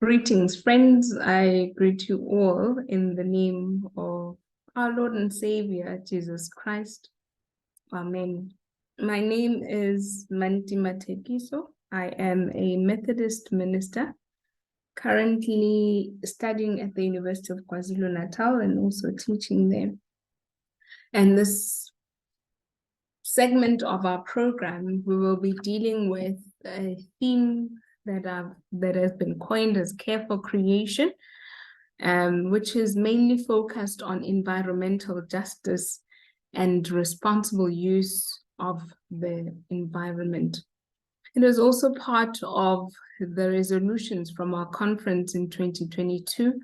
Greetings, friends. I greet you all in the name of our Lord and Savior, Jesus Christ. Amen. My name is Mantima Thekiso. I am a Methodist minister, currently studying at the University of KwaZulu-Natal and also teaching there. And this segment of our program, we will be dealing with a theme that has been coined as Care for Creation, which is mainly focused on environmental justice and responsible use of the environment. It is also part of the resolutions from our conference in 2022,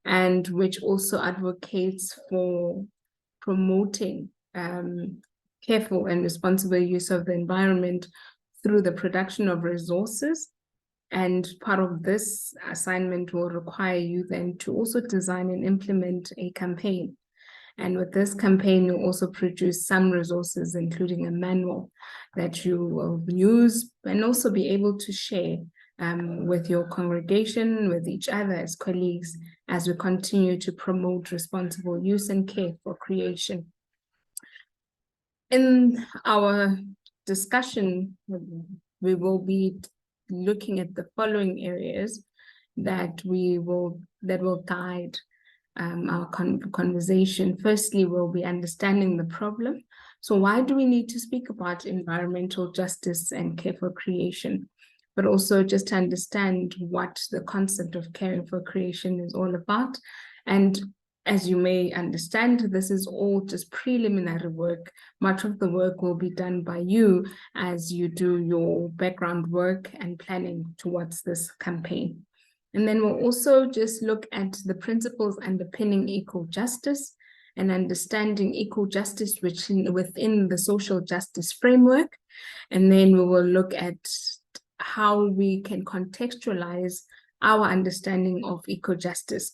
and which also advocates for promoting careful and responsible use of the environment through the production of resources. And part of this assignment will require you then to also design and implement a campaign. And with this campaign, you'll also produce some resources, including a manual that you will use and also be able to share with your congregation, with each other as colleagues, as we continue to promote responsible use and care for creation. In our discussion, we will be looking at the following areas that will guide our conversation. Firstly, we'll be understanding the problem. So why do we need to speak about environmental justice and care for creation? But also just to understand what the concept of caring for creation is all about. And as you may understand, this is all just preliminary work. Much of the work will be done by you as you do your background work and planning towards this campaign. And then we'll also just look at the principles underpinning eco-justice and understanding eco-justice within the social justice framework. And then we will look at how we can contextualize our understanding of eco-justice.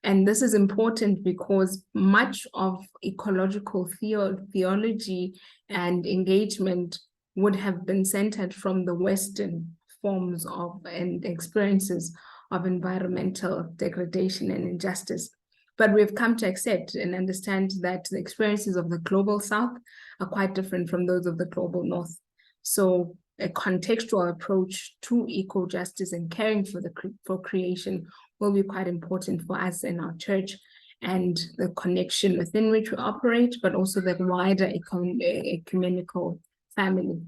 And this is important because much of ecological theology and engagement would have been centered from the Western forms of and experiences of environmental degradation and injustice. But we've come to accept and understand that the experiences of the global South are quite different from those of the global North. So a contextual approach to eco-justice and caring for creation will be quite important for us in our church and the connection within which we operate, but also the wider ecumenical family.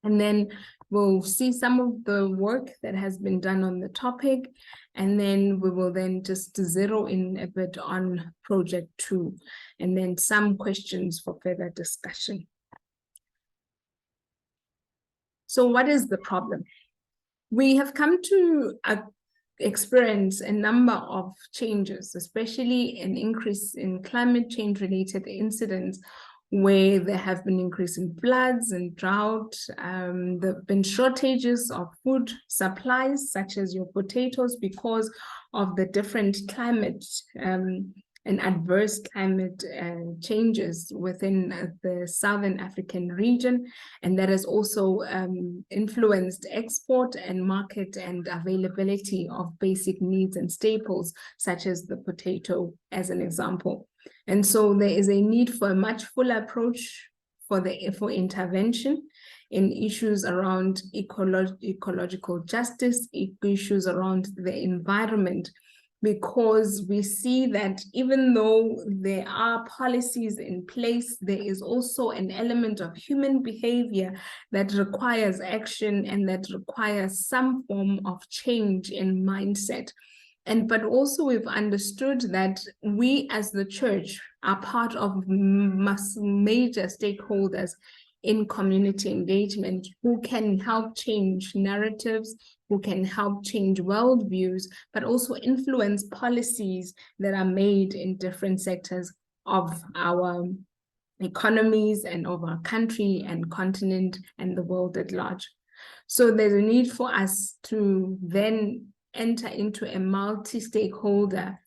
And then we'll see some of the work that has been done on the topic, and then we will then just zero in a bit on project 2, and then some questions for further discussion. So what is the problem? We have come to experience a number of changes, especially an increase in climate change related incidents where there have been increase in floods and drought. There have been shortages of food supplies, such as your potatoes, because of the different climate and adverse climate changes within the Southern African region. And that has also influenced export and market and availability of basic needs and staples, such as the potato, as an example. And so there is a need for a much fuller approach for intervention in issues around ecological justice, issues around the environment, because we see that even though there are policies in place, there is also an element of human behavior that requires action and that requires some form of change in mindset. But also we've understood that we as the church are part of major stakeholders in community engagement who can help change narratives, who can help change worldviews, but also influence policies that are made in different sectors of our economies and of our country and continent and the world at large. So there's a need for us to then enter into a multi-stakeholder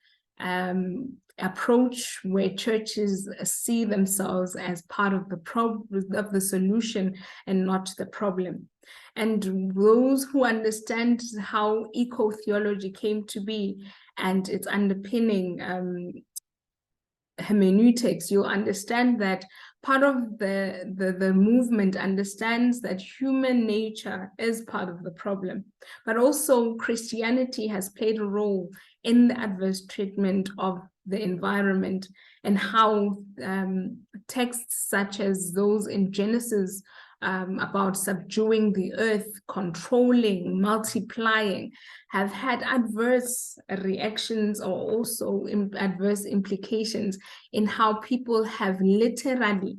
approach where churches see themselves as part of the solution and not the problem. And those who understand how eco-theology came to be and its underpinning hermeneutics, you'll understand that part of the movement understands that human nature is part of the problem, but also Christianity has played a role in the adverse treatment of the environment, and how texts such as those in Genesis about subduing the earth, controlling, multiplying, have had adverse reactions or also adverse implications in how people have literally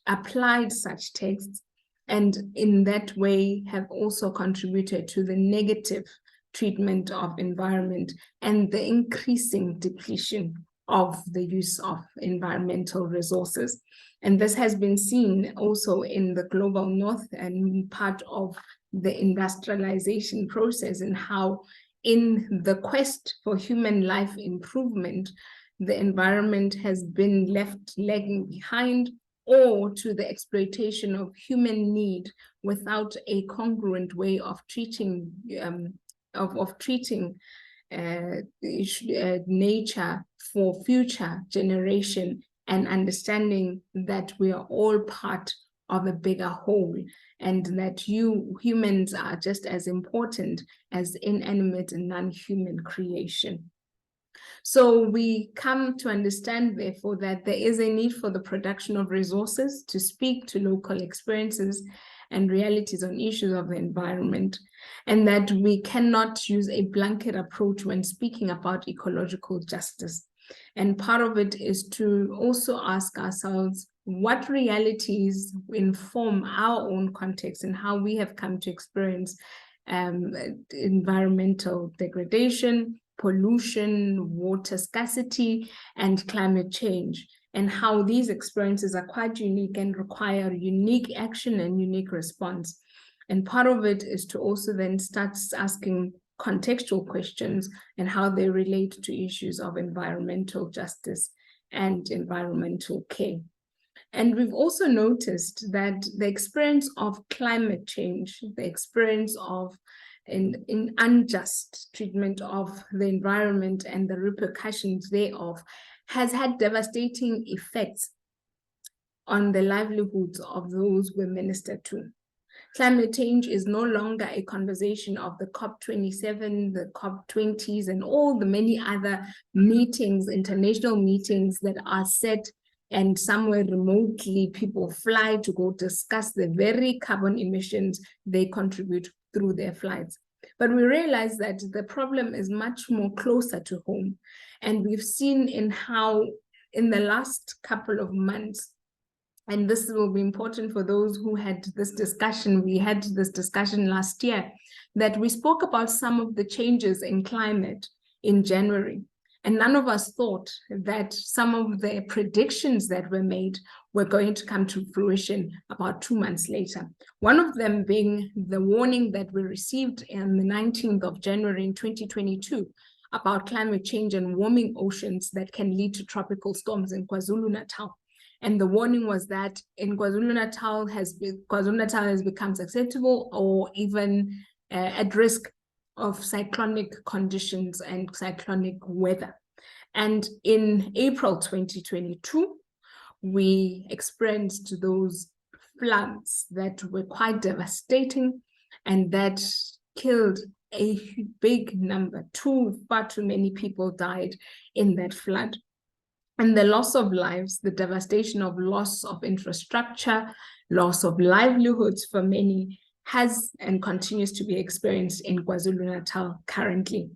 applied such texts, and in that way have also contributed to the negative treatment of environment and the increasing depletion of the use of environmental resources. And this has been seen also in the global north and part of the industrialization process, and how in the quest for human life improvement, the environment has been left lagging behind, or to the exploitation of human need without a congruent way of treating nature for future generation, and understanding that we are all part of a bigger whole, and that humans are just as important as inanimate and non-human creation. So we come to understand, therefore, that there is a need for the production of resources to speak to local experiences and realities on issues of the environment, and that we cannot use a blanket approach when speaking about ecological justice. And part of it is to also ask ourselves what realities inform our own context and how we have come to experience environmental degradation, pollution, water scarcity, and climate change, and how these experiences are quite unique and require unique action and unique response. And part of it is to also then start asking contextual questions and how they relate to issues of environmental justice and environmental care. And we've also noticed that the experience of climate change, the experience of in unjust treatment of the environment and the repercussions thereof, has had devastating effects on the livelihoods of those we minister to. Climate change is no longer a conversation of the COP27, the COP20s, and all the many other meetings, international meetings that are set, and somewhere remotely people fly to go discuss the very carbon emissions they contribute through their flights. But we realize that the problem is much more closer to home. And we've seen in how in the last couple of months, and this will be important for those who had this discussion, we had this discussion last year, that we spoke about some of the changes in climate in January. And none of us thought that some of the predictions that were made were going to come to fruition about 2 months later. One of them being the warning that we received on the 19th of January in 2022 about climate change and warming oceans that can lead to tropical storms in KwaZulu-Natal. And the warning was that in KwaZulu-Natal has become susceptible or even at risk of cyclonic conditions and cyclonic weather. And in April 2022, we experienced those floods that were quite devastating and that killed a big number. Far too many people died in that flood. And the loss of lives, the devastation of loss of infrastructure, loss of livelihoods for many has and continues to be experienced in KwaZulu-Natal currently.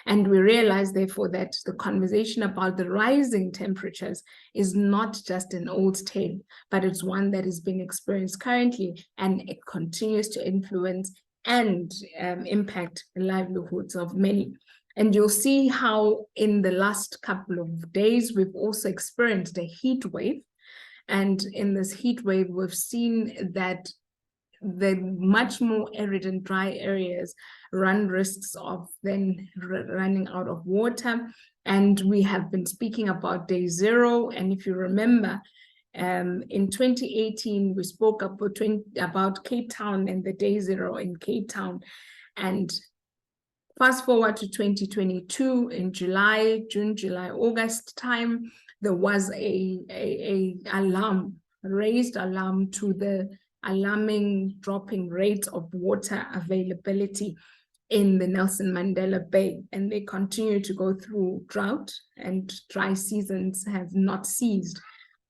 And we realize, therefore, that the conversation about the rising temperatures is not just an old tale, but it's one that is being experienced currently, and it continues to influence and impact the livelihoods of many. And you'll see how in the last couple of days, we've also experienced a heat wave. And in this heat wave, we've seen that the much more arid and dry areas run risks of then running out of water. And we have been speaking about day zero. And if you remember, in 2018, we spoke about Cape Town and the day zero in Cape Town. And fast forward to 2022, in June, July, August time, there was a raised alarm to the alarming dropping rate of water availability in the Nelson Mandela Bay, and they continue to go through drought, and dry seasons have not ceased,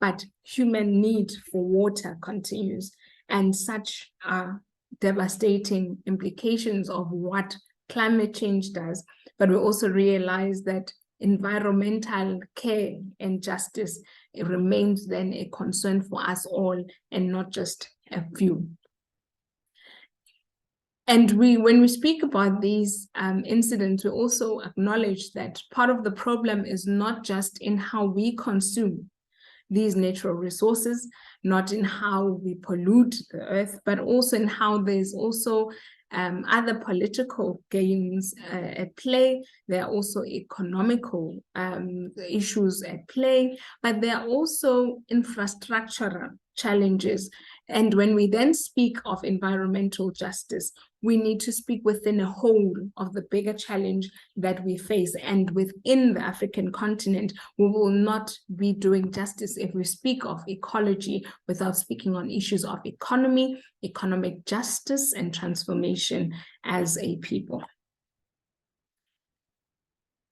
but human need for water continues, and such are devastating implications of what climate change does. But we also realize that environmental care and justice, it remains then a concern for us all and not just a few. And when we speak about these incidents, we also acknowledge that part of the problem is not just in how we consume these natural resources, not in how we pollute the earth, but also in how there's also other political gains at play. There are also economical issues at play, but there are also infrastructural challenges. And when we then speak of environmental justice, we need to speak within a whole of the bigger challenge that we face. And within the African continent, we will not be doing justice if we speak of ecology without speaking on issues of economy, economic justice, and transformation as a people.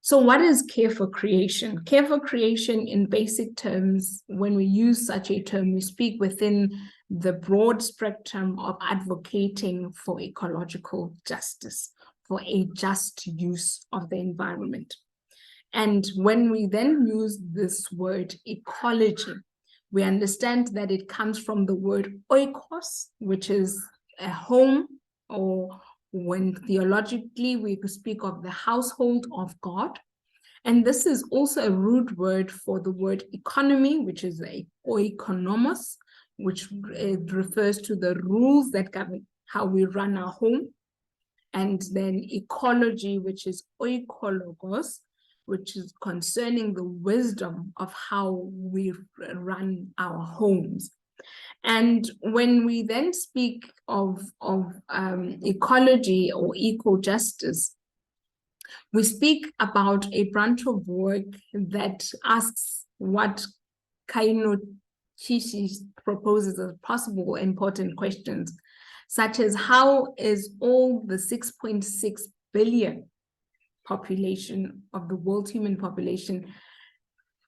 So what is care for creation? Care for creation, in basic terms, when we use such a term, we speak within the broad spectrum of advocating for ecological justice, for a just use of the environment. And when we then use this word ecology, we understand that it comes from the word oikos, which is a home, or when theologically we speak of the household of God. And this is also a root word for the word economy, which is a oikonomos, which refers to the rules that govern how we run our home. And then ecology, which is oikologos, which is concerning the wisdom of how we run our homes. And when we then speak of ecology or eco-justice, we speak about a branch of work that asks what Kaino Chishi proposes as possible important questions, such as how is all the 6.6 billion population of the world's human population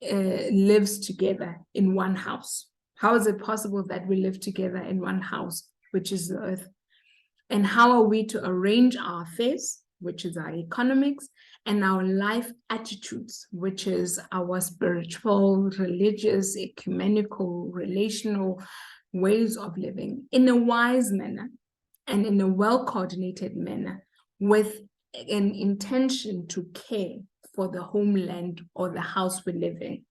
lives together in one house? How is it possible that we live together in one house, which is the earth? And how are we to arrange our affairs, which is our economics, and our life attitudes, which is our spiritual, religious, ecumenical, relational ways of living, in a wise manner and in a well-coordinated manner, with an intention to care for the homeland or the house we live in?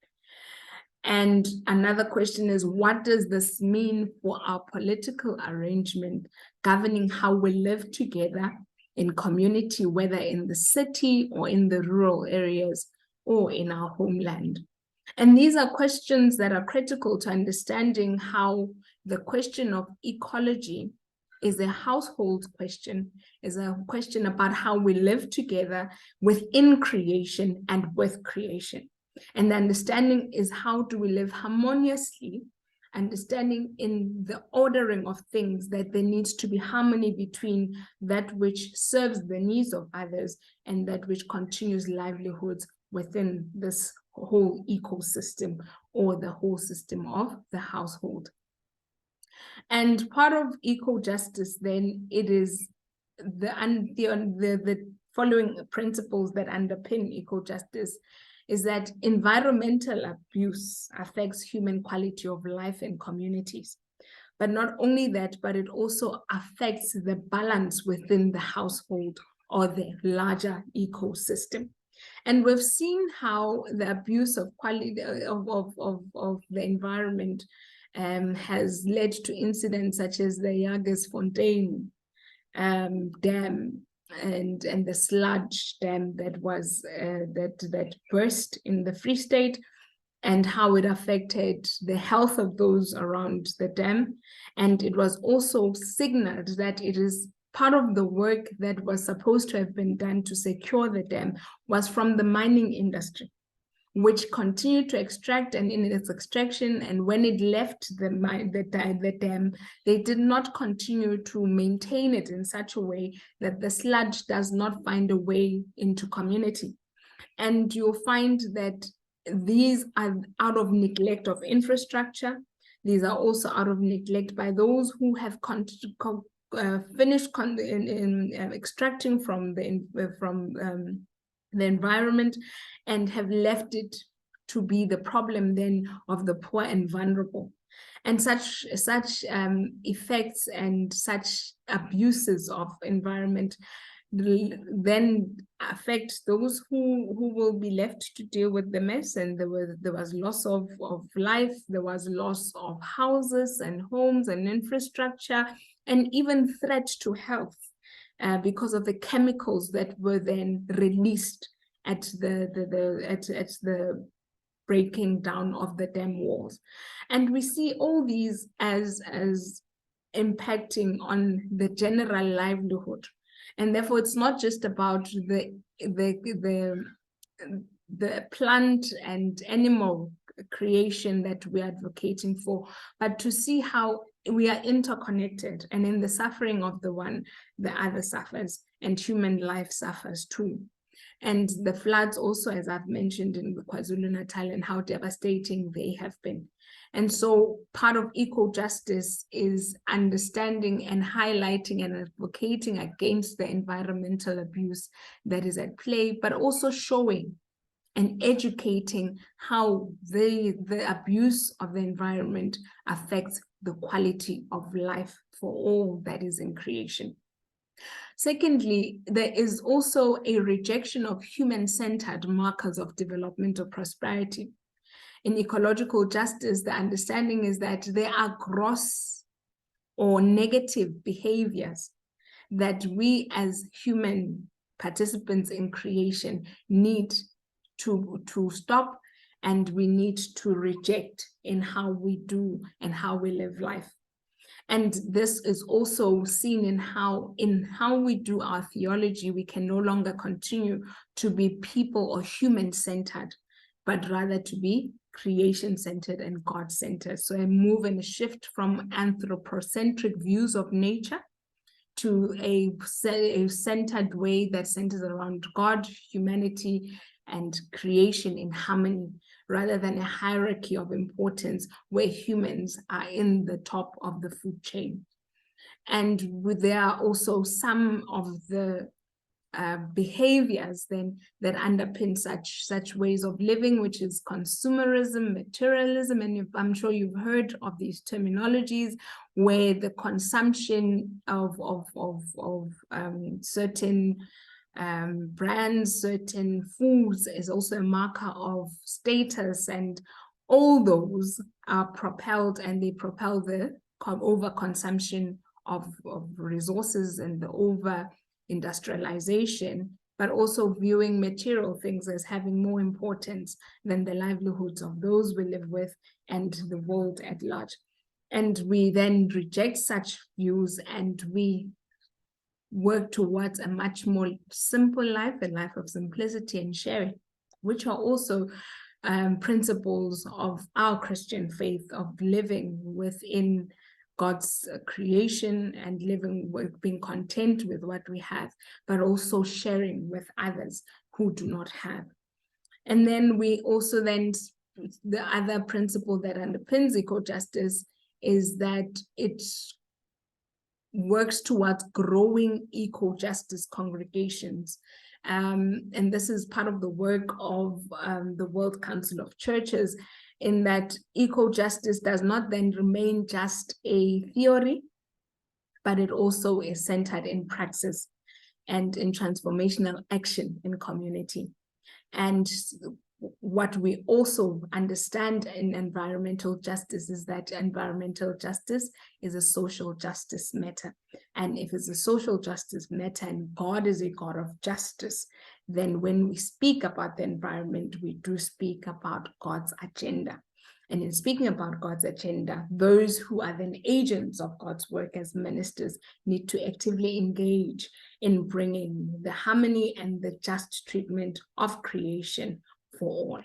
And another question is, what does this mean for our political arrangement governing how we live together in community, whether in the city or in the rural areas or in our homeland? And these are questions that are critical to understanding how the question of ecology is a household question, is a question about how we live together within creation and with creation. And the understanding is, how do we live harmoniously, understanding in the ordering of things that there needs to be harmony between that which serves the needs of others and that which continues livelihoods within this whole ecosystem or the whole system of the household. And part of eco-justice, then, it is the following principles that underpin eco-justice is that environmental abuse affects human quality of life and communities. But not only that, but it also affects the balance within the household or the larger ecosystem. And we've seen how the abuse of quality of the environment has led to incidents such as the Jagersfontein dam and the sludge dam that was that burst in the Free State, and how it affected the health of those around the dam. And it was also signaled that it is part of the work that was supposed to have been done to secure the dam was from the mining industry, which continued to extract, and in its extraction, and when it left the dam, they did not continue to maintain it in such a way that the sludge does not find a way into community. And you'll find that these are out of neglect of infrastructure. These are also out of neglect by those who have finished extracting from the environment, and have left it to be the problem then of the poor and vulnerable. And such effects and such abuses of environment then affect those who will be left to deal with the mess. And there was loss of life, there was loss of houses and homes and infrastructure, and even threat to health because of the chemicals that were then released at the breaking down of the dam walls. And we see all these as impacting on the general livelihood. And therefore, it's not just about the plant and animal creation that we're advocating for, but to see how we are interconnected, and in the suffering of the one, the other suffers, and human life suffers too. And the floods also, as I've mentioned, in KwaZulu-Natal, and how devastating they have been. And so part of eco-justice is understanding and highlighting and advocating against the environmental abuse that is at play, but also showing and educating how the abuse of the environment affects the quality of life for all that is in creation. Secondly, there is also a rejection of human-centered markers of developmental prosperity. In ecological justice, the understanding is that there are gross or negative behaviors that we as human participants in creation need to stop, and we need to reject in how we do and how we live life. And this is also seen in how we do our theology. We can no longer continue to be people or human-centered, but rather to be creation-centered and God-centered. So a move and a shift from anthropocentric views of nature to a centered way that centers around God, humanity, and creation in harmony, rather than a hierarchy of importance where humans are in the top of the food chain. And there are also some of the behaviors then that underpin such ways of living, which is consumerism, materialism, and I'm sure you've heard of these terminologies, where the consumption of certain brands, certain foods is also a marker of status, and all those are propelled, and they propel the overconsumption of resources and the over industrialization, but also viewing material things as having more importance than the livelihoods of those we live with and the world at large. And we then reject such views, and we work towards a much more simple life, a life of simplicity and sharing, which are also principles of our Christian faith, of living within God's creation and living with being content with what we have, but also sharing with others who do not have. And then we also the other principle that underpins eco-justice is that it works towards growing eco-justice congregations. And this is part of the work of the World Council of Churches, in that eco-justice does not then remain just a theory, but it also is centered in praxis and in transformational action in community. And what we also understand in environmental justice is that environmental justice is a social justice matter. And if it's a social justice matter and God is a God of justice, then when we speak about the environment, we do speak about God's agenda. And in speaking about God's agenda, those who are then agents of God's work as ministers need to actively engage in bringing the harmony and the just treatment of creation for all.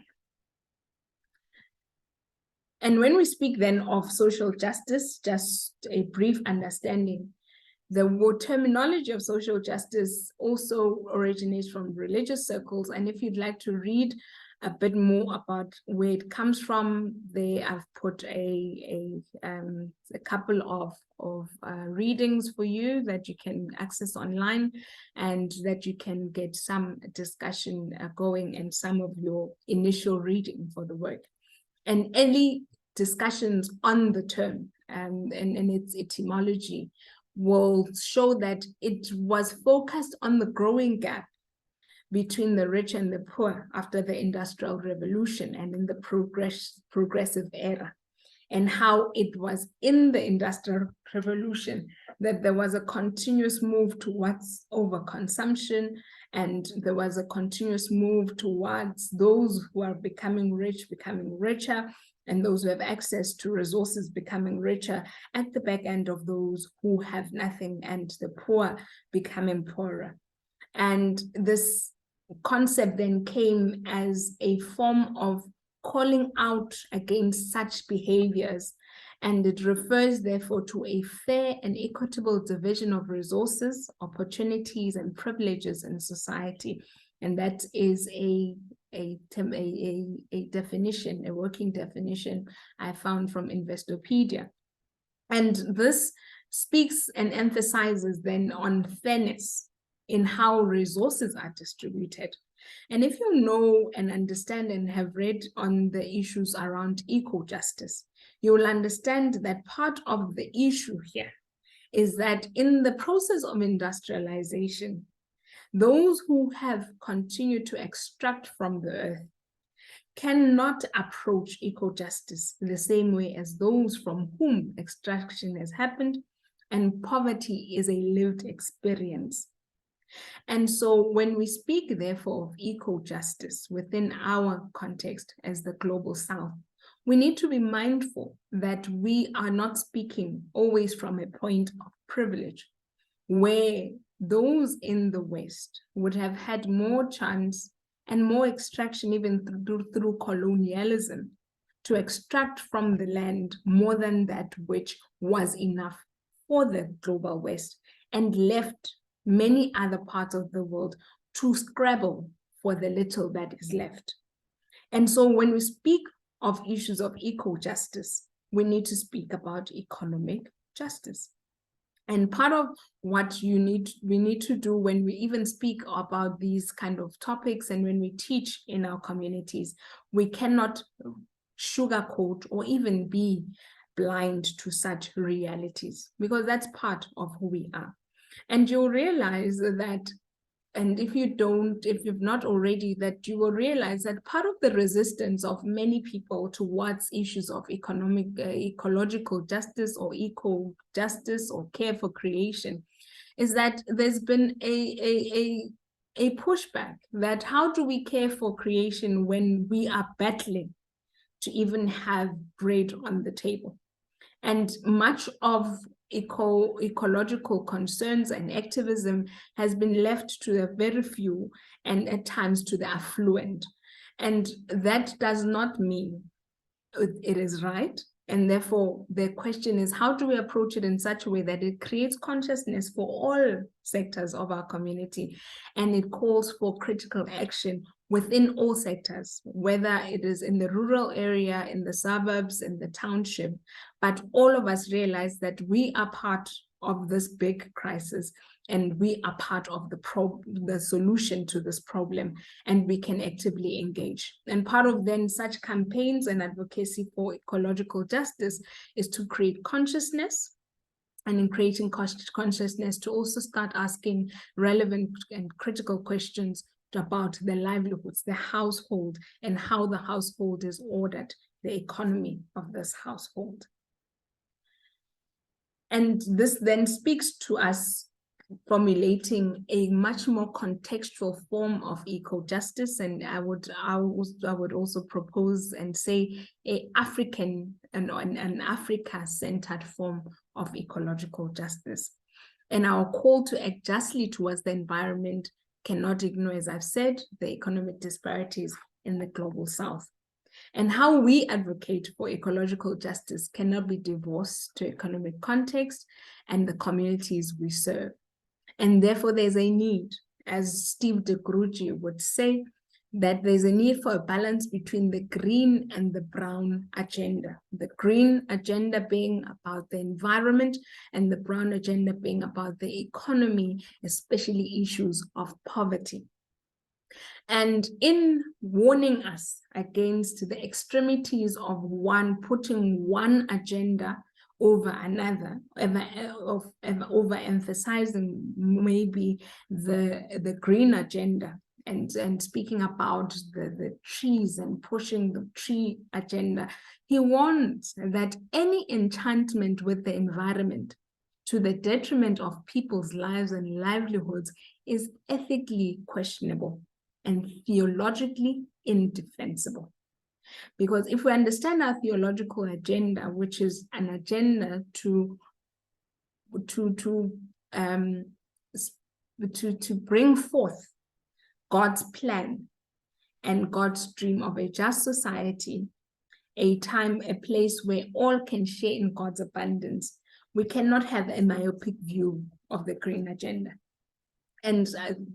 And when we speak then of social justice, just a brief understanding, the terminology of social justice also originates from religious circles. And if you'd like to read a bit more about where it comes from, they have put a couple of readings for you that you can access online, and that you can get some discussion going and some of your initial reading for the work. And early discussions on the term and its etymology will show that it was focused on the growing gap between the rich and the poor after the Industrial Revolution and in the progressive era, and how it was in the Industrial Revolution that there was a continuous move towards overconsumption, and there was a continuous move towards those who are becoming rich, becoming richer, and those who have access to resources becoming richer at the back end of those who have nothing, and the poor becoming poorer. And this concept then came as a form of calling out against such behaviors, and it refers therefore to a fair and equitable division of resources, opportunities, and privileges in society. And that is a definition, a working definition I found from Investopedia. And this speaks and emphasizes then on fairness in how resources are distributed. And if you know and understand and have read on the issues around eco-justice, you will understand that part of the issue here is that in the process of industrialization, those who have continued to extract from the earth cannot approach eco-justice the same way as those from whom extraction has happened, and poverty is a lived experience. And so when we speak, therefore, of eco-justice within our context as the Global South, we need to be mindful that we are not speaking always from a point of privilege, where those in the West would have had more chance and more extraction even through colonialism to extract from the land more than that which was enough for the Global West, and left many other parts of the world to scrabble for the little that is left. And so when we speak of issues of eco-justice, we need to speak about economic justice. And part of what we need to do when we even speak about these kind of topics and when we teach in our communities, we cannot sugarcoat or even be blind to such realities, because that's part of who we are. And you'll realize that, and if you've not already, that you will realize that part of the resistance of many people towards issues of ecological justice or eco-justice or care for creation is that there's been a pushback that how do we care for creation when we are battling to even have bread on the table? And much of ecological concerns and activism has been left to the very few and at times to the affluent. And that does not mean it is right. And therefore, the question is, how do we approach it in such a way that it creates consciousness for all sectors of our community, and it calls for critical action within all sectors, whether it is in the rural area, in the suburbs, in the township, but all of us realize that we are part of this big crisis, and we are part of the solution to this problem, and we can actively engage. And part of then such campaigns and advocacy for ecological justice is to create consciousness, and in creating consciousness to also start asking relevant and critical questions about the livelihoods, the household, and how the household is ordered, the economy of this household. And this then speaks to us formulating a much more contextual form of eco-justice, and I would also propose and say an Africa-centered form of ecological justice. And our call to act justly towards the environment cannot ignore, as I've said, the economic disparities in the global south. And how we advocate for ecological justice cannot be divorced to economic context and the communities we serve. And therefore, there's a need, as Steve de Grucci would say, that there's a need for a balance between the green and the brown agenda. The green agenda being about the environment and the brown agenda being about the economy, especially issues of poverty. And in warning us against the extremities of putting one agenda over another, overemphasizing maybe the green agenda and speaking about the trees and pushing the tree agenda, he warns that any enchantment with the environment to the detriment of people's lives and livelihoods is ethically questionable and theologically indefensible. Because if we understand our theological agenda, which is an agenda to bring forth God's plan and God's dream of a just society, a place where all can share in God's abundance, we cannot have a myopic view of the green agenda. And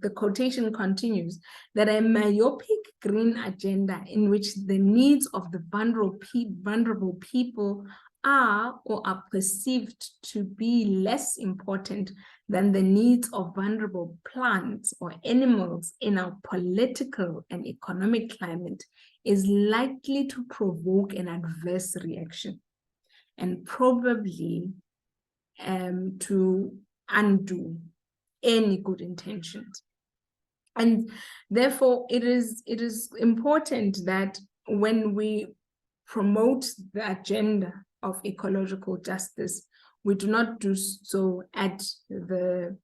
the quotation continues, that a myopic green agenda in which the needs of the vulnerable people are or are perceived to be less important than the needs of vulnerable plants or animals in our political and economic climate is likely to provoke an adverse reaction and probably to undo any good intentions. And therefore, it is important that when we promote the agenda of ecological justice, we do not do so at the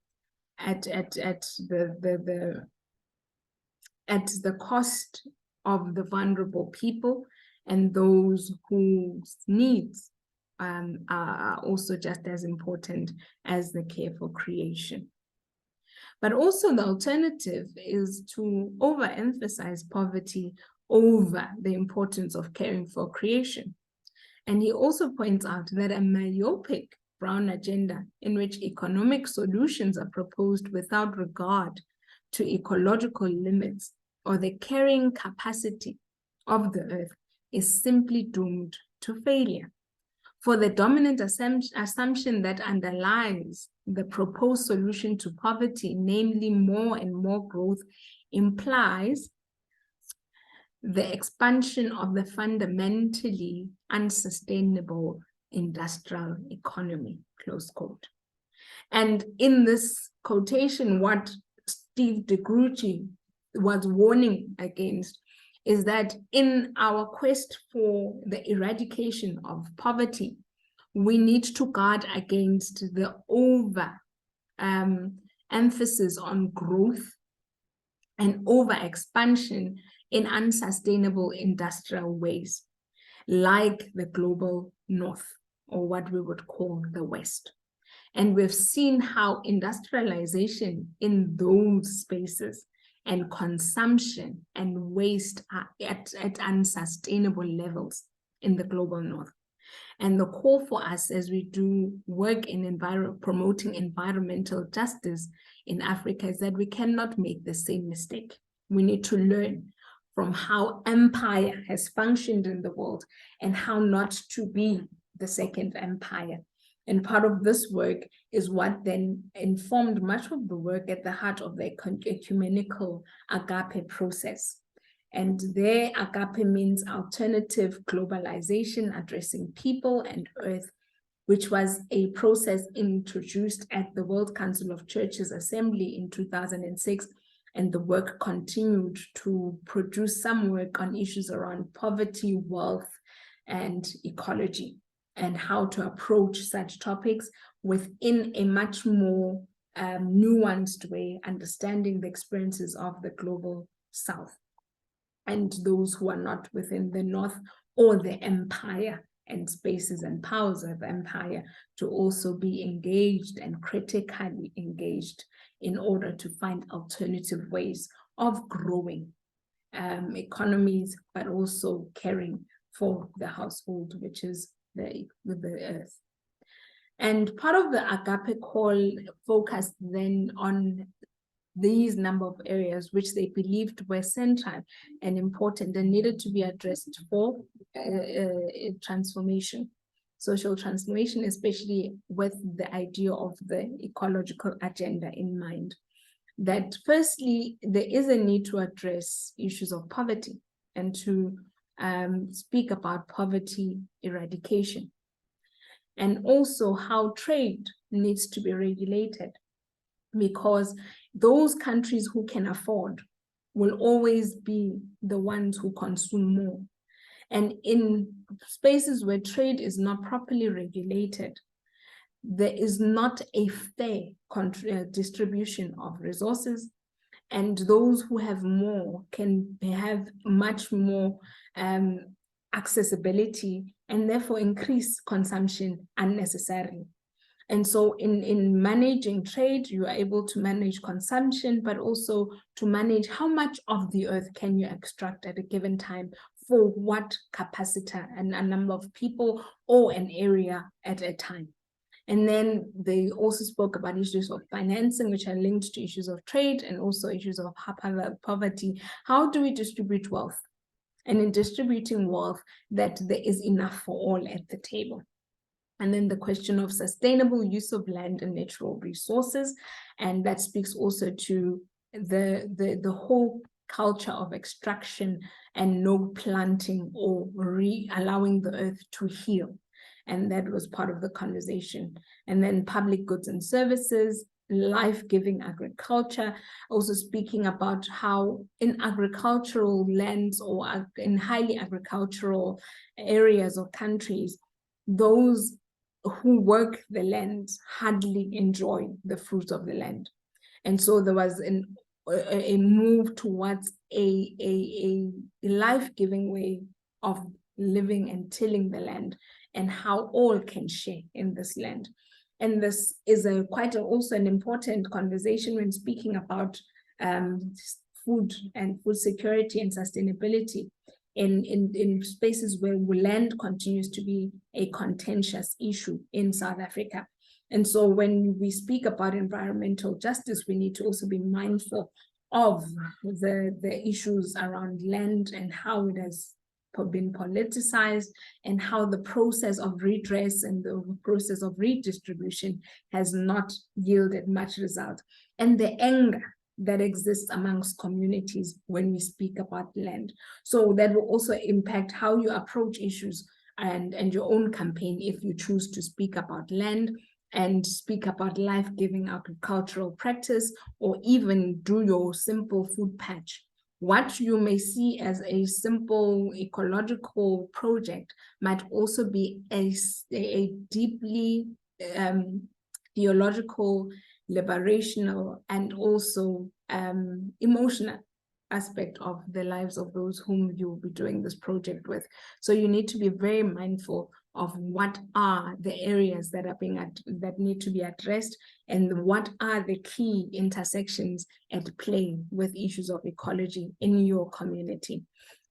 cost of the vulnerable people and those whose needs are also just as important as the care for creation. But also the alternative is to overemphasize poverty over the importance of caring for creation. And he also points out that a myopic brown agenda in which economic solutions are proposed without regard to ecological limits or the carrying capacity of the earth is simply doomed to failure. For the dominant assumption that underlies the proposed solution to poverty, namely more and more growth, implies the expansion of the fundamentally unsustainable industrial economy, close quote. And in this quotation, what Steve de Grucci was warning against is that in our quest for the eradication of poverty, we need to guard against the emphasis on growth and over expansion in unsustainable industrial ways, like the global north, or what we would call the West. And we've seen how industrialization in those spaces and consumption and waste are at unsustainable levels in the global north. And the call for us as we do work in promoting environmental justice in Africa is that we cannot make the same mistake. We need to learn from how empire has functioned in the world and how not to be the second empire. And part of this work is what then informed much of the work at the heart of the ecumenical agape process. And there, agape means alternative globalization, addressing people and earth, which was a process introduced at the World Council of Churches Assembly in 2006 and the work continued to produce some work on issues around poverty, wealth, and ecology, and how to approach such topics within a much more nuanced way, understanding the experiences of the global South and those who are not within the North or the empire and spaces and powers of empire to also be engaged and critically engaged in order to find alternative ways of growing economies, but also caring for the household, which is the earth. And part of the Agape call focused then on these number of areas which they believed were central and important and needed to be addressed for transformation, social transformation, especially with the idea of the ecological agenda in mind. That firstly, there is a need to address issues of poverty and to speak about poverty eradication, and also how trade needs to be regulated, because those countries who can afford will always be the ones who consume more. And in spaces where trade is not properly regulated, there is not a fair distribution of resources, and those who have more can have much more accessibility and therefore increase consumption unnecessarily. And so in managing trade, you are able to manage consumption, but also to manage how much of the earth can you extract at a given time for what capacity and a number of people or an area at a time. And then they also spoke about issues of financing, which are linked to issues of trade and also issues of poverty. How do we distribute wealth? And in distributing wealth, that there is enough for all at the table. And then the question of sustainable use of land and natural resources. And that speaks also to the whole culture of extraction and no planting or allowing the earth to heal. And that was part of the conversation. And then public goods and services, life-giving agriculture, also speaking about how in agricultural lands or in highly agricultural areas or countries, those who work the land hardly enjoy the fruits of the land. And so there was a move towards a life-giving way of living and tilling the land, and how all can share in this land. And this is also an important conversation when speaking about food and food security and sustainability in spaces where land continues to be a contentious issue in South Africa. And so when we speak about environmental justice, we need to also be mindful of the issues around land and how it has been politicized, and how the process of redress and the process of redistribution has not yielded much result, and the anger that exists amongst communities when we speak about land. So that will also impact how you approach issues and your own campaign if you choose to speak about land and speak about life-giving agricultural practice, or even do your simple food patch. What you may see as a simple ecological project might also be a deeply theological, liberational, and also emotional aspect of the lives of those whom you'll be doing this project with. So you need to be very mindful of what are the areas that that need to be addressed, and what are the key intersections at play with issues of ecology in your community.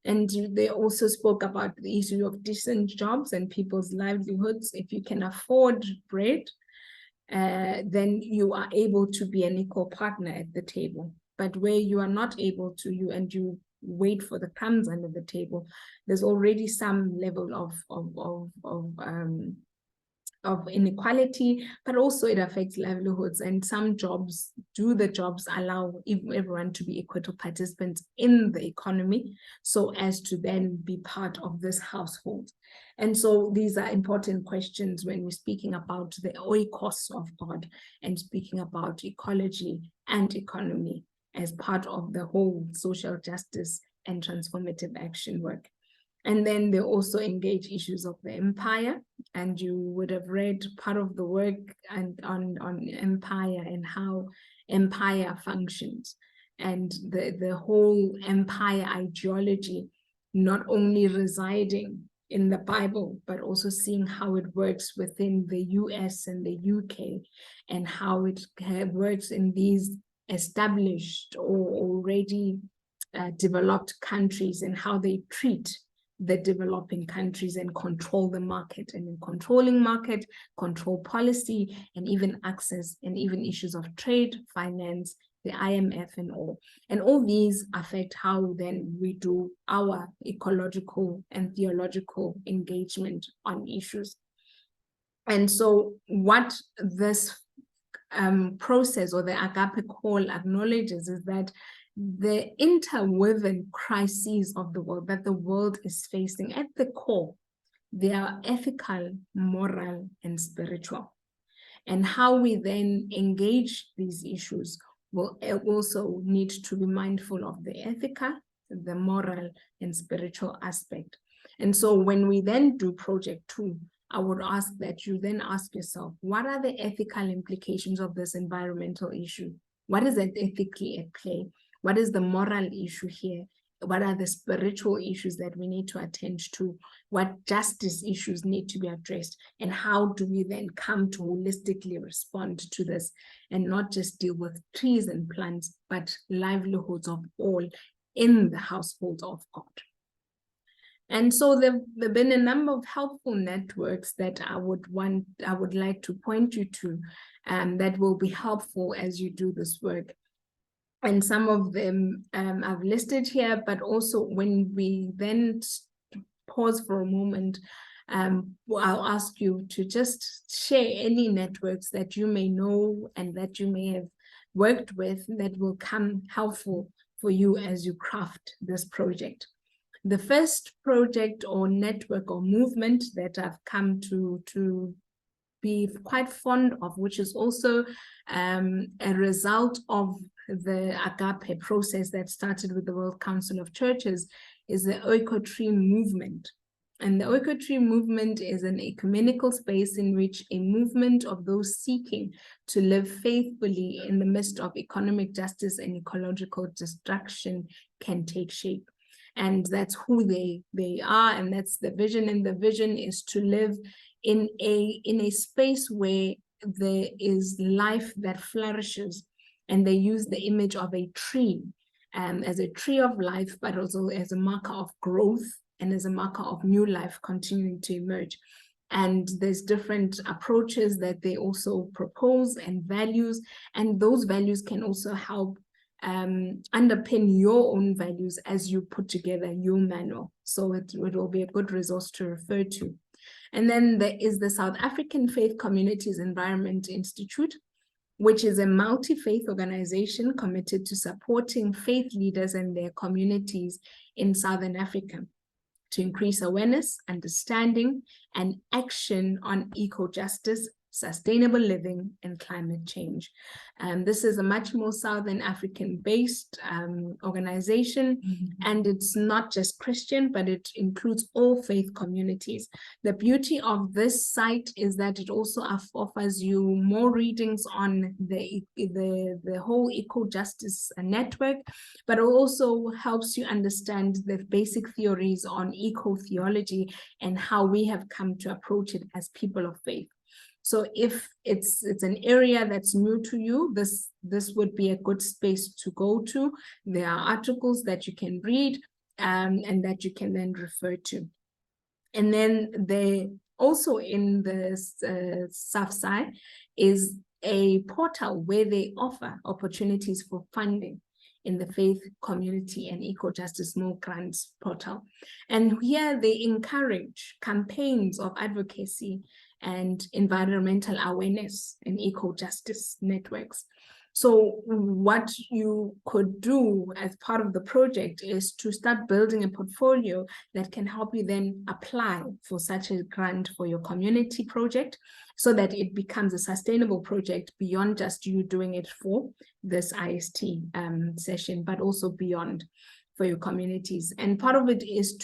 And they also spoke about the issue of decent jobs and people's livelihoods. If you can afford bread, then you are able to be an equal partner at the table. But where you are not able to, you wait for the crumbs under the table, there's already some level of inequality, but also it affects livelihoods. And some jobs allow everyone to be equal participants in the economy, so as to then be part of this household. And so these are important questions when we're speaking about the oikos of God and speaking about ecology and economy as part of the whole social justice and transformative action work. And then they also engage issues of the empire, and you would have read part of the work on empire and how empire functions, and the whole empire ideology not only residing in the Bible, but also seeing how it works within the US and the UK, and how it works in these established or already developed countries, and how they treat the developing countries and control the market, and in controlling market, control policy, and even access, and even issues of trade, finance, the IMF and all. And all these affect how then we do our ecological and theological engagement on issues. And so what this process or the agape call acknowledges is that the interwoven crises of the world that the world is facing, at the core, they are ethical, moral, and spiritual. And how we then engage these issues will also need to be mindful of the ethical, the moral, and spiritual aspect. And so when we then do project 2, I would ask that you then ask yourself, what are the ethical implications of this environmental issue? What is it ethically at play? What is the moral issue here? What are the spiritual issues that we need to attend to? What justice issues need to be addressed? And how do we then come to holistically respond to this, and not just deal with trees and plants, but livelihoods of all in the household of God? And so there have been a number of helpful networks that I would like to point you to, that will be helpful as you do this work. And some of them I've listed here, but also when we then pause for a moment, I'll ask you to just share any networks that you may know and that you may have worked with that will come helpful for you as you craft this project. The first project or network or movement that I've come to be quite fond of, which is also a result of the agape process that started with the World Council of Churches, is the Oikotree movement. And the Oikotree movement is an ecumenical space in which a movement of those seeking to live faithfully in the midst of economic justice and ecological destruction can take shape. And that's who they are, and that's the vision. And the vision is to live in a space where there is life that flourishes, and they use the image of a tree as a tree of life, but also as a marker of growth and as a marker of new life continuing to emerge. And there's different approaches that they also propose and values, and those values can also help underpin your own values as you put together your manual. So it will be a good resource to refer to. And then there is the South African Faith Communities Environment Institute, which is a multi-faith organization committed to supporting faith leaders and their communities in Southern Africa to increase awareness, understanding, and action on eco-justice, sustainable living, and climate change. This is a much more Southern African-based organization, and it's not just Christian, but it includes all faith communities. The beauty of this site is that it also offers you more readings on the whole eco-justice network, but it also helps you understand the basic theories on eco-theology and how we have come to approach it as people of faith. So if it's an area that's new to you, this would be a good space to go to. There are articles that you can read and that you can then refer to. And then they also in the SAFSI is a portal where they offer opportunities for funding in the faith community and eco-justice more grants portal. And here they encourage campaigns of advocacy and environmental awareness and eco-justice networks. So what you could do as part of the project is to start building a portfolio that can help you then apply for such a grant for your community project, so that it becomes a sustainable project beyond just you doing it for this IST session, but also beyond for your communities. And part of it is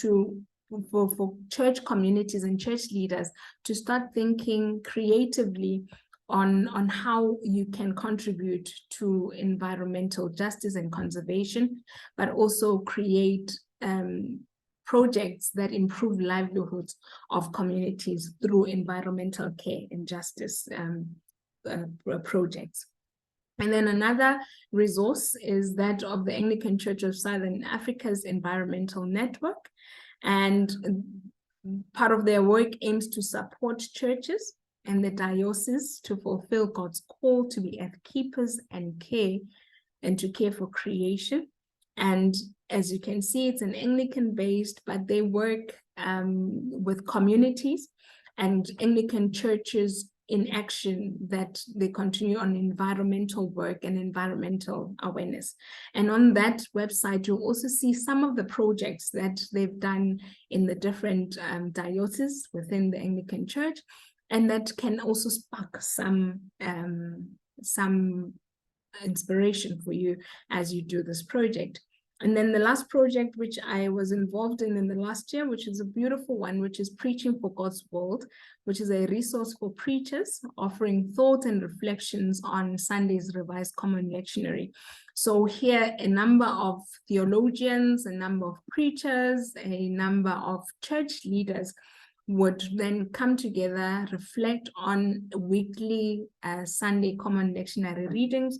for church communities and church leaders to start thinking creatively on how you can contribute to environmental justice and conservation, but also create projects that improve livelihoods of communities through environmental care and justice projects. And then another resource is that of the Anglican Church of Southern Africa's Environmental Network. And part of their work aims to support churches and the diocese to fulfill God's call to be earth keepers and to care for creation. And as you can see, it's an Anglican based, but they work with communities and Anglican churches in action, that they continue on environmental work and environmental awareness. And on that website, you'll also see some of the projects that they've done in the different dioceses within the Anglican Church, and that can also spark some inspiration for you as you do this project. And then the last project, which I was involved in the last year, which is a beautiful one, which is Preaching for God's World, which is a resource for preachers offering thoughts and reflections on Sunday's Revised Common Lectionary. So here, a number of theologians, a number of preachers, a number of church leaders would then come together, reflect on weekly Sunday Common Lectionary readings,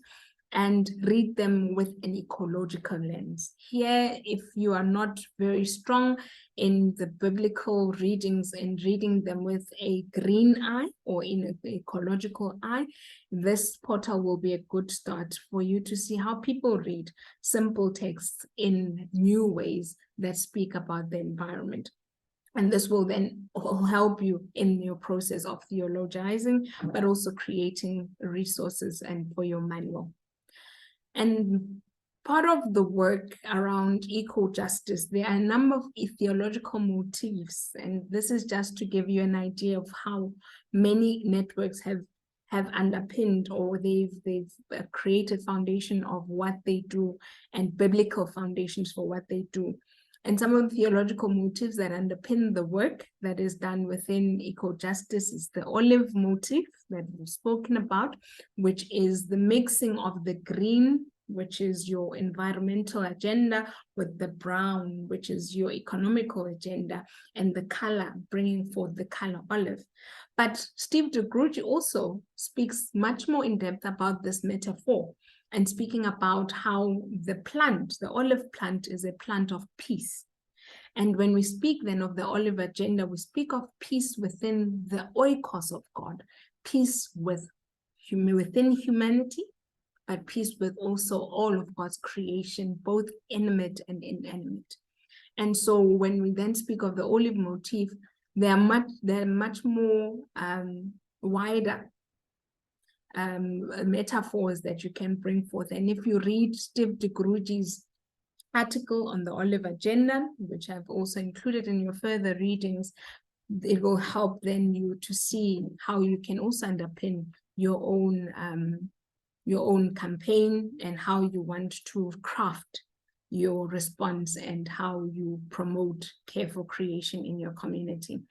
and read them with an ecological lens. Here, if you are not very strong in the biblical readings and reading them with a green eye or in an ecological eye, this portal will be a good start for you to see how people read simple texts in new ways that speak about the environment. And this will then help you in your process of theologizing, but also creating resources and for your manual. And part of the work around eco-justice, there are a number of theological motifs, and this is just to give you an idea of how many networks have underpinned, or they've created foundation of what they do and biblical foundations for what they do. And some of the theological motifs that underpin the work that is done within eco-justice is the olive motif that we've spoken about, which is the mixing of the green, which is your environmental agenda, with the brown, which is your economical agenda, and the color, bringing forth the color olive. But Steve de Groot also speaks much more in depth about this metaphor, and speaking about how the plant, the olive plant, is a plant of peace. And when we speak then of the olive agenda, we speak of peace within the oikos of God, peace within humanity, but peace with also all of God's creation, both animate and inanimate. And so when we then speak of the olive motif, there are much more wider metaphors that you can bring forth. And if you read Steve de Groot's article on the olive agenda, which I've also included in your further readings, it will help then you to see how you can also underpin your own campaign and how you want to craft your response and how you promote care for creation in your community.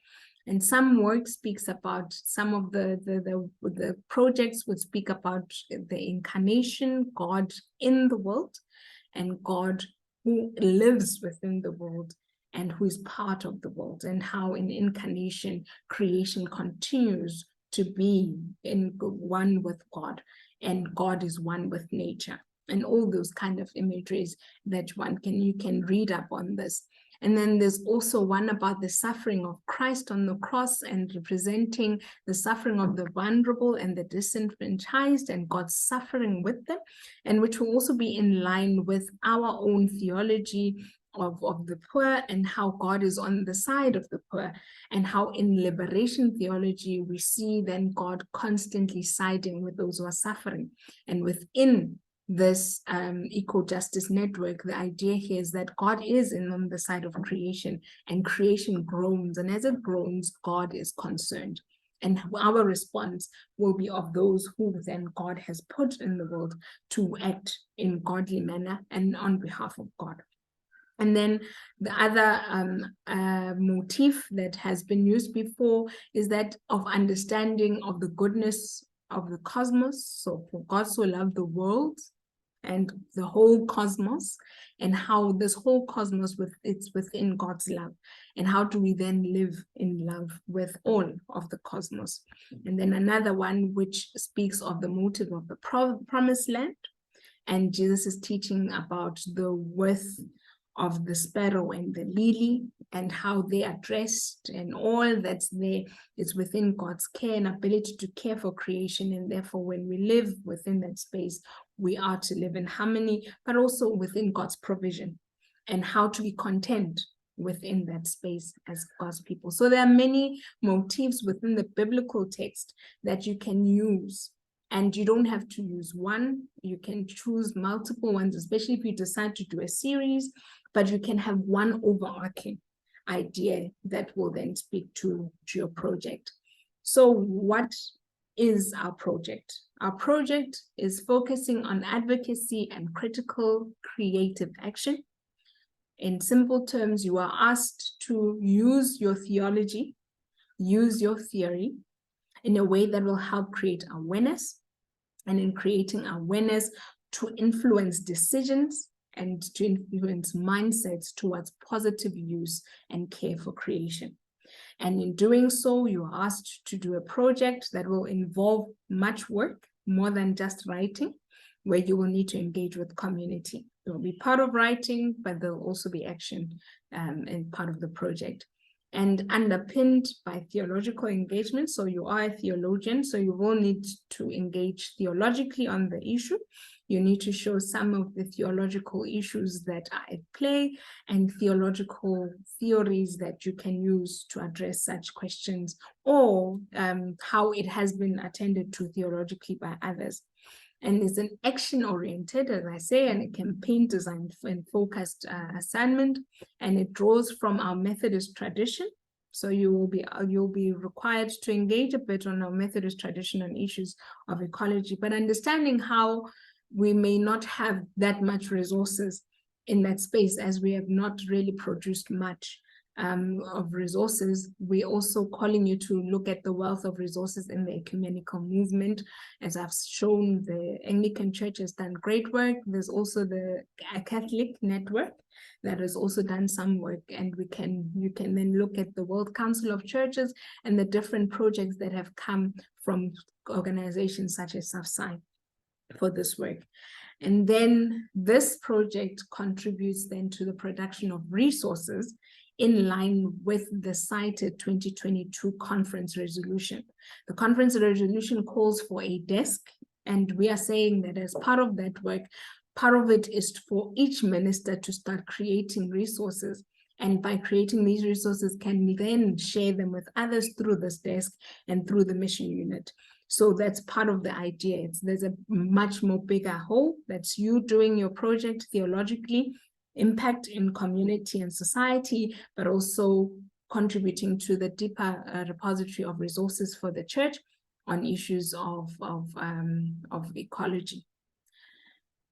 And some work speaks about some of the projects would speak about the incarnation, God in the world, and God who lives within the world and who is part of the world, and how in incarnation, creation continues to be in one with God, and God is one with nature, and all those kind of imageries that you can read up on this. And then there's also one about the suffering of Christ on the cross and representing the suffering of the vulnerable and the disenfranchised and God's suffering with them, and which will also be in line with our own theology of the poor, and how God is on the side of the poor, and how in liberation theology we see then God constantly siding with those who are suffering. And within this eco-justice network, the idea here is that God is on the side of creation, and creation groans, and as it groans, God is concerned. And our response will be of those who then God has put in the world to act in godly manner and on behalf of God. And then the other motif that has been used before is that of understanding of the goodness of the cosmos. So for God so loved the world and the whole cosmos, and how this whole cosmos it's within God's love, and how do we then live in love with all of the cosmos. And then another one which speaks of the motive of the promised land, and Jesus is teaching about the worth of the sparrow and the lily, and how they are dressed, and all that's there is within God's care and ability to care for creation. And therefore, when we live within that space, we are to live in harmony, but also within God's provision, and how to be content within that space as God's people. So there are many motifs within the biblical text that you can use, and you don't have to use one. You can choose multiple ones, especially if you decide to do a series, but you can have one overarching idea that will then speak to your project. So what is our project? Our project is focusing on advocacy and critical creative action. In simple terms, you are asked to use your theology, use your theory in a way that will help create awareness, and in creating awareness to influence decisions and to influence mindsets towards positive use and care for creation. And in doing so, you are asked to do a project that will involve much work, more than just writing, where you will need to engage with community. It will be part of writing, but there will also be action in part of the project. And underpinned by theological engagement. So you are a theologian, so you will need to engage theologically on the issue. You need to show some of the theological issues that are at play, and theological theories that you can use to address such questions, or how it has been attended to theologically by others. And it's an action-oriented, as I say, and a campaign designed and focused assignment, and it draws from our Methodist tradition. So you'll be required to engage a bit on our Methodist tradition on issues of ecology, but understanding how we may not have that much resources in that space, as we have not really produced much of resources. We're also calling you to look at the wealth of resources in the ecumenical movement. As I've shown, the Anglican Church has done great work. There's also the Catholic network that has also done some work, and you can then look at the World Council of Churches and the different projects that have come from organizations such as SAFSI for this work. And then this project contributes then to the production of resources in line with the cited 2022 conference resolution. The conference resolution calls for a desk, and we are saying that as part of that work, part of it is for each minister to start creating resources, and by creating these resources can then share them with others through this desk and through the mission unit. So that's part of the idea. There's a much more bigger whole. That's you doing your project theologically, impact in community and society, but also contributing to the deeper repository of resources for the church on issues of ecology.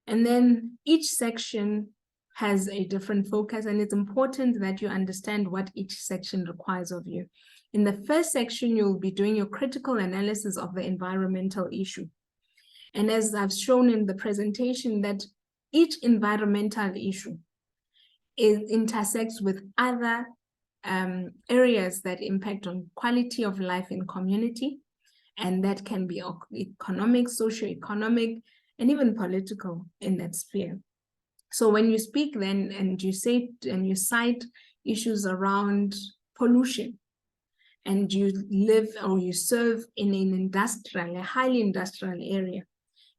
And then each section has a different focus, and it's important that you understand what each section requires of you. In the first section, you'll be doing your critical analysis of the environmental issue. And as I've shown in the presentation, that each environmental issue intersects with other areas that impact on quality of life in community, and that can be economic, socio-economic, and even political in that sphere. So when you speak then, and you say and you cite issues around pollution, and you live or you serve in an industrial, a highly industrial area,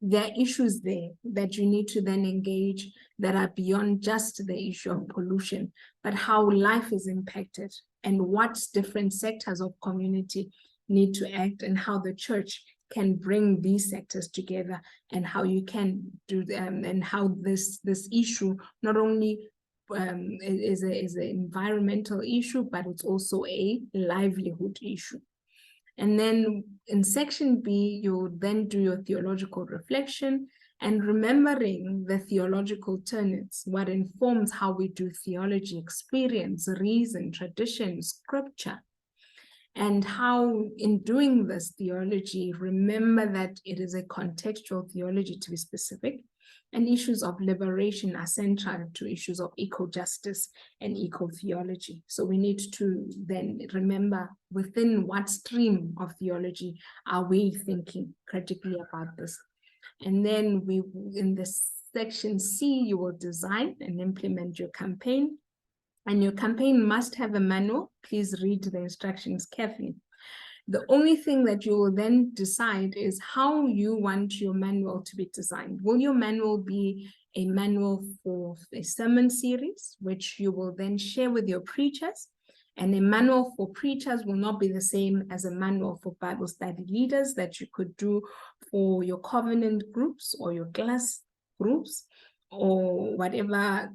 there are issues there that you need to then engage that are beyond just the issue of pollution, but how life is impacted and what different sectors of community need to act, and how the church can bring these sectors together, and how you can do them, and how this issue not only is an environmental issue, but it's also a livelihood issue. And then in section B, you'll then do your theological reflection and remembering the theological tenets, what informs how we do theology, experience, reason, tradition, scripture, and how in doing this theology, remember that it is a contextual theology, to be specific, and issues of liberation are central to issues of eco-justice and eco-theology. So we need to then remember within what stream of theology are we thinking critically about this. And then we, in this section C, you will design and implement your campaign. And your campaign must have a manual. Please read the instructions carefully. The only thing that you will then decide is how you want your manual to be designed. Will your manual be a manual for a sermon series, which you will then share with your preachers? And a manual for preachers will not be the same as a manual for Bible study leaders that you could do for your covenant groups or your class groups or whatever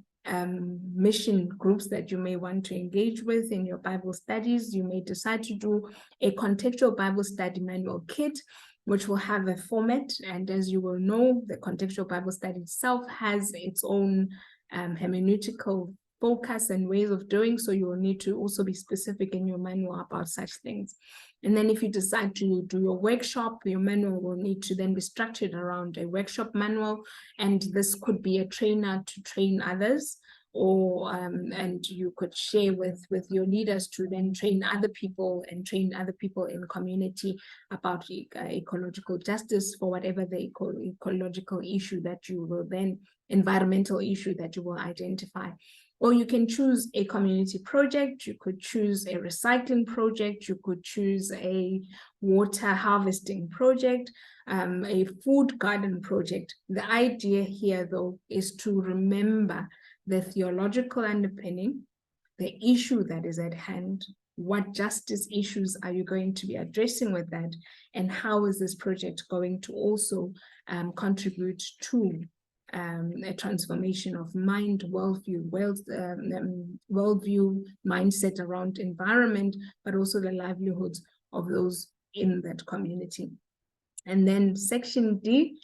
mission groups that you may want to engage with in your Bible studies. You may decide to do a contextual Bible study manual kit, which will have a format. And as you will know, the contextual Bible study itself has its own hermeneutical focus and ways of doing. So you will need to also be specific in your manual about such things. And then if you decide to do your workshop, your manual will need to then be structured around a workshop manual. And this could be a trainer to train others, or and you could share with your leaders to then train other people and train other people in community about ecological justice for whatever the ecological issue that you will then, environmental issue that you will identify. Or you can choose a community project, you could choose a recycling project, you could choose a water harvesting project, a food garden project. The idea here, though, is to remember the theological underpinning, the issue that is at hand, what justice issues are you going to be addressing with that, and how is this project going to also contribute to a transformation of mind, worldview, mindset around environment, but also the livelihoods of those in that community. And then section D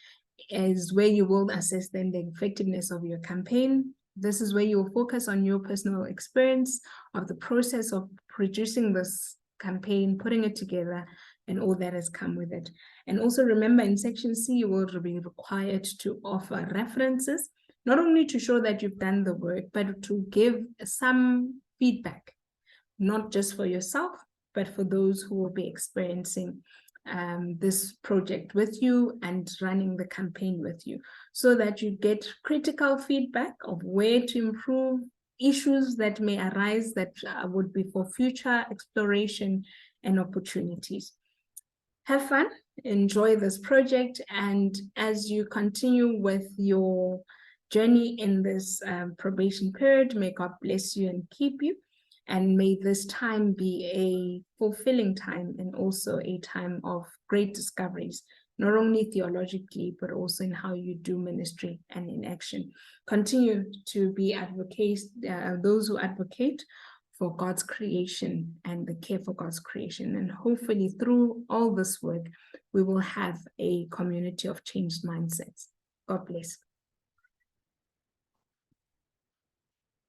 is where you will assess then the effectiveness of your campaign. This is where you will focus on your personal experience of the process of producing this campaign, putting it together, and all that has come with it. And also remember, in section C, you will be required to offer references, not only to show that you've done the work, but to give some feedback, not just for yourself, but for those who will be experiencing this project with you and running the campaign with you, so that you get critical feedback of where to improve, issues that may arise that would be for future exploration and opportunities. Have fun, enjoy this project, and as you continue with your journey in this probation period, may God bless you and keep you, and may this time be a fulfilling time and also a time of great discoveries, not only theologically, but also in how you do ministry and in action. Continue to be advocates, those who advocate for God's creation and the care for God's creation. And hopefully through all this work, we will have a community of changed mindsets. God bless.